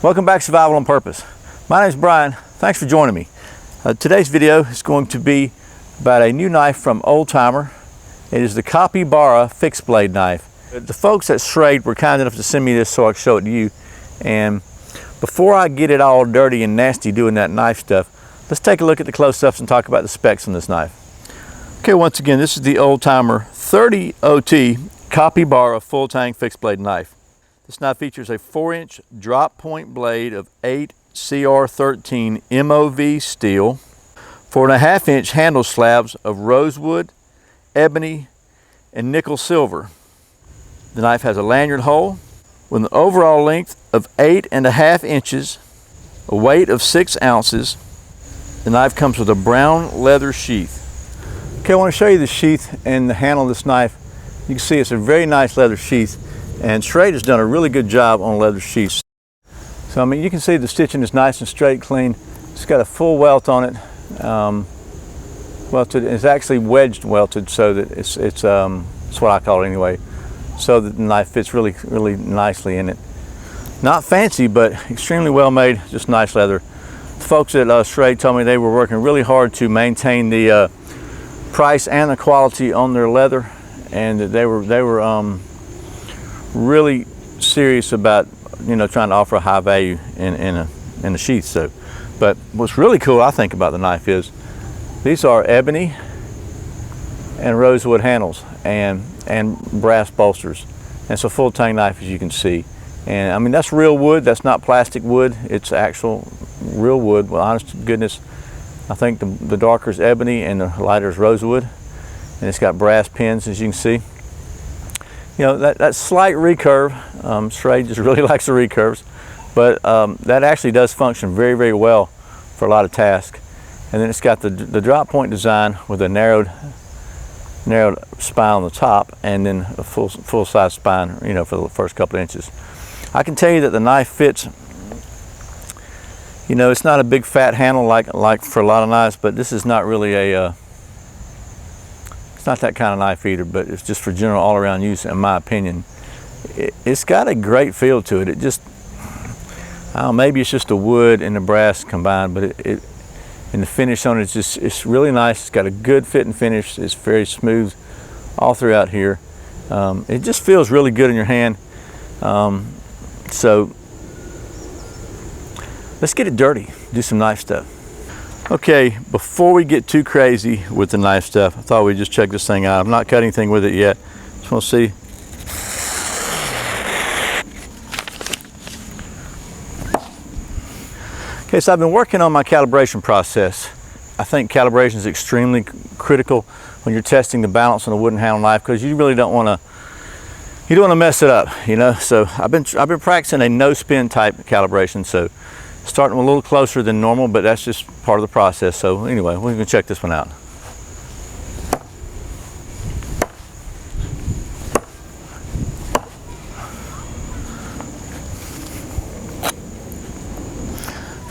Welcome back to Survival on Purpose. My name is Brian. Thanks for joining me. Today's video is going to be about a new knife from Old Timer. It is the Capybara fixed blade knife. The folks at Schrade were kind enough to send me this so I could show it to you. And before I get it all dirty and nasty doing that knife stuff, let's take a look at the close-ups and talk about the specs on this knife. Okay, once again, this is the Old Timer 30OT Capybara full tang fixed blade knife. This knife features a 4-inch drop point blade of 8 CR13 MOV steel, 4.5-inch handle slabs of rosewood, ebony, and nickel silver. The knife has a lanyard hole with an overall length of 8.5 inches, a weight of 6 ounces. The knife comes with a brown leather sheath. Okay, I want to show you the sheath and the handle of this knife. You can see it's a very nice leather sheath. And Schrade has done a really good job on leather sheaths. So I mean, you can see the stitching is nice and straight, clean. It's got a full welt on it. Welted. It's actually wedged welted, so that it's what I call it anyway. So that the knife fits really nicely in it. Not fancy, but extremely well made. Just nice leather. The folks at Schrade told me they were working really hard to maintain the price and the quality on their leather, and that they were really serious about, you know, trying to offer a high value in a sheath. So, but what's really cool, I think, about the knife is these are ebony and rosewood handles and brass bolsters. And it's a full tang knife, as you can see. And I mean, that's real wood. That's not plastic wood. It's actual real wood. Well, honest to goodness, I think the darker is ebony and the lighter is rosewood. And it's got brass pins, as you can see. You know, that slight recurve, Schrade just really likes the recurves, but that actually does function very well for a lot of tasks. And then it's got the drop point design with a narrowed spine on the top, and then a full size spine, you know, for the first couple of inches. I can tell you that the knife fits. You know, it's not a big fat handle like for a lot of knives, but this is not really a it's not that kind of knife either, but it's just for general all-around use, in my opinion. It's got a great feel to it. It just, I don't know, maybe it's just the wood and the brass combined, but and the finish on it is it's really nice. It's got a good fit and finish. It's very smooth all throughout here. It just feels really good in your hand. So let's get it dirty, do some knife stuff. Okay, before we get too crazy with the knife stuff, I thought we'd just check this thing out. I'm not cutting anything with it yet. Just want to see. Okay, so I've been working on my calibration process. I think calibration is extremely critical when you're testing the balance on a wooden handle knife, because you really don't want to mess it up, you know. So I've been practicing a no spin type calibration. So starting a little closer than normal, but that's just part of the process. So anyway, we're going to check this one out.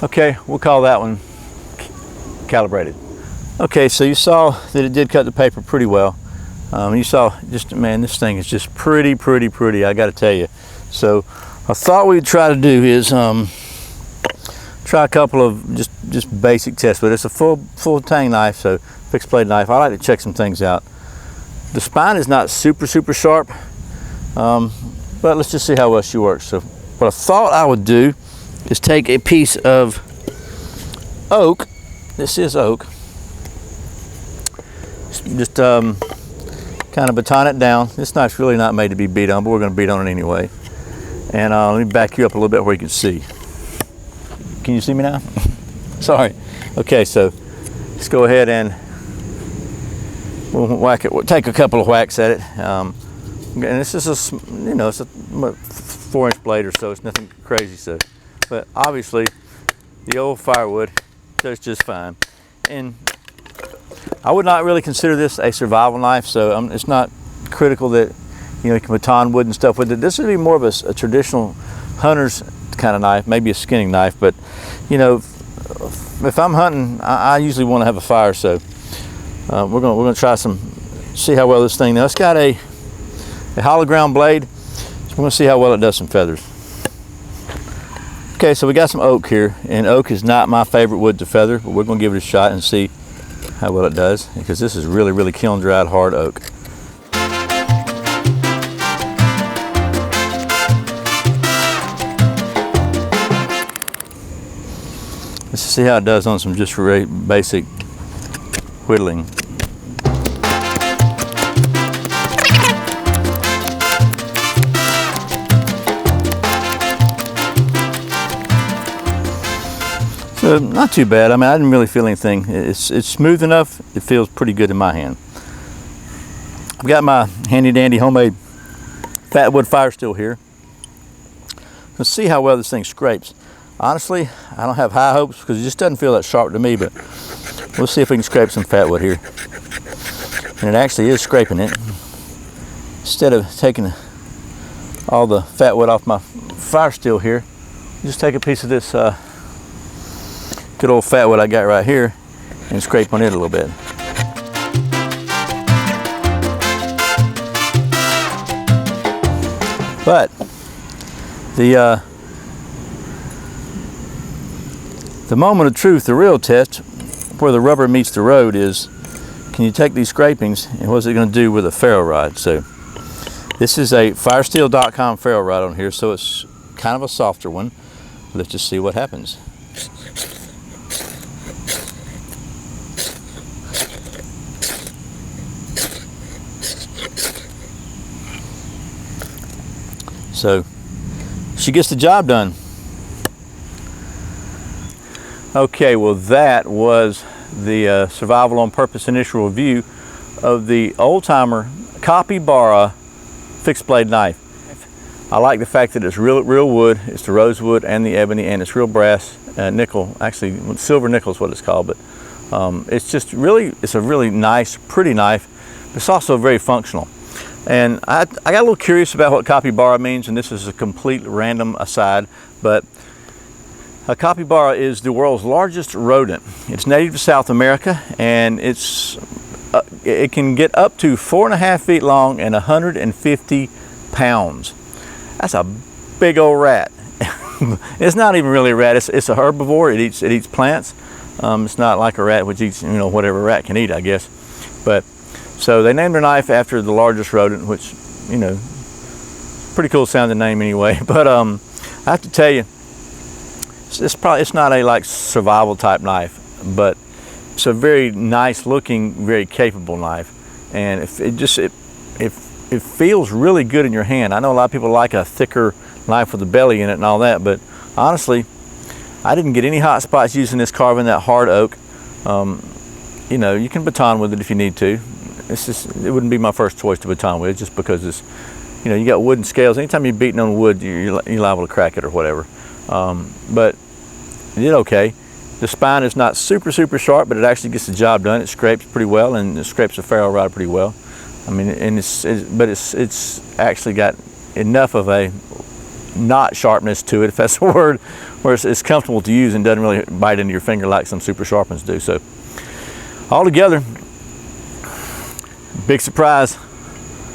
Okay, we'll call that one calibrated. Okay, so you saw that it did cut the paper pretty well. You saw, just, man, this thing is just pretty, I got to tell you. So I thought we'd try to do is try a couple of just basic tests, but it's a full tang knife, so fixed blade knife. I like to check some things out. The spine is not super sharp, but let's just see how well she works. So what I thought I would do is take a piece of oak. This is oak. Just kind of baton it down. This knife's really not made to be beat on, but we're going to beat on it anyway. And let me back you up a little bit where you can see. Can you see me now? Sorry. Okay, so let's go ahead and we'll whack it. We'll take a couple of whacks at it. And this is it's a 4-inch blade or so. It's nothing crazy. So, but obviously the old firewood does just fine. And I would not really consider this a survival knife. So it's not critical that, you know, you can baton wood and stuff with it. This would be more of a traditional hunter's kind of knife, maybe a skinning knife, but you know, if I'm hunting, I usually want to have a fire. So we're gonna try see how well this thing. Now it's got a hollow ground blade, so we're gonna see how well it does some feathers. Okay, so we got some oak here, and oak is not my favorite wood to feather, but we're going to give it a shot and see how well it does, because this is really, really kiln dried hard oak. Let's see how it does on some just really basic whittling. So not too bad. I mean, I didn't really feel anything. It's smooth enough. It feels pretty good in my hand. I've got my handy dandy homemade fat wood fire steel here. Let's see how well this thing scrapes. Honestly, I don't have high hopes because it just doesn't feel that sharp to me, but we'll see if we can scrape some fat wood here. And it actually is scraping it. Instead of taking all the fat wood off my fire steel here, just take a piece of this good old fat wood I got right here and scrape on it a little bit. But the moment of truth, the real test, where the rubber meets the road, is can you take these scrapings and what's it going to do with a ferro rod? So this is a firesteel.com ferro rod on here, so it's kind of a softer one. Let's just see what happens. So she gets the job done. Okay, well that was the Survival on Purpose initial review of the old-timer Capybara fixed blade knife. I like the fact that it's real wood. It's the rosewood and the ebony, and it's real brass nickel. Actually, silver nickel is what it's called, but it's just really, it's a really nice, pretty knife. But it's also very functional. And I got a little curious about what capybara means, and this is a complete random aside, but a capybara is the world's largest rodent. It's native to South America, and it can get up to 4.5 feet long and 150 pounds. That's a big old rat. It's not even really a rat. It's a herbivore. It eats plants. It's not like a rat which eats, you know, whatever a rat can eat, I guess. But so they named their knife after the largest rodent, which, you know, pretty cool sounding name anyway. But I have to tell you, it's not a like survival type knife, but it's a very nice looking, very capable knife, and it feels really good in your hand. I know a lot of people like a thicker knife with a belly in it and all that, but honestly, I didn't get any hot spots using this carving that hard oak. You know, you can baton with it if you need to. It wouldn't be my first choice to baton with, just because it's, you know, you got wooden scales. Anytime you're beating on wood, you're liable to crack it or whatever. But it did okay. The spine is not super sharp, but it actually gets the job done. It scrapes pretty well, and it scrapes the ferro rod pretty well. I mean, and it's actually got enough of a not sharpness to it, if that's a word, where it's comfortable to use and doesn't really bite into your finger like some super sharp ones do. So altogether, big surprise.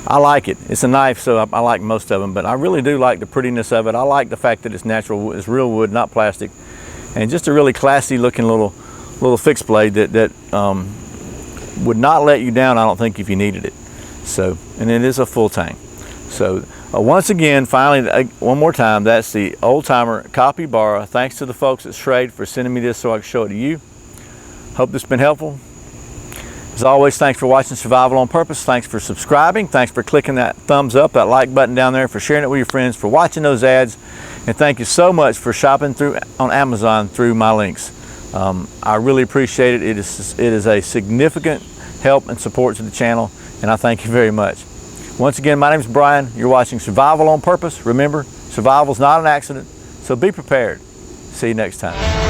I like it. It's a knife, so I like most of them, but I really do like the prettiness of it. I like the fact that it's natural, it's real wood, not plastic, and just a really classy looking little fixed blade that would not let you down, I don't think, if you needed it. So, and it is a full tang. So once again, finally, one more time, that's the old-timer Capybara. Thanks to the folks at Schrade for sending me this so I can show it to you. Hope this has been helpful. As always, thanks for watching Survival on Purpose. Thanks for subscribing. Thanks for clicking that thumbs up, that like button down there, for sharing it with your friends, for watching those ads. And thank you so much for shopping on Amazon through my links. I really appreciate it. It is a significant help and support to the channel, and I thank you very much. Once again, my name is Brian. You're watching Survival on Purpose. Remember, survival is not an accident, so be prepared. See you next time.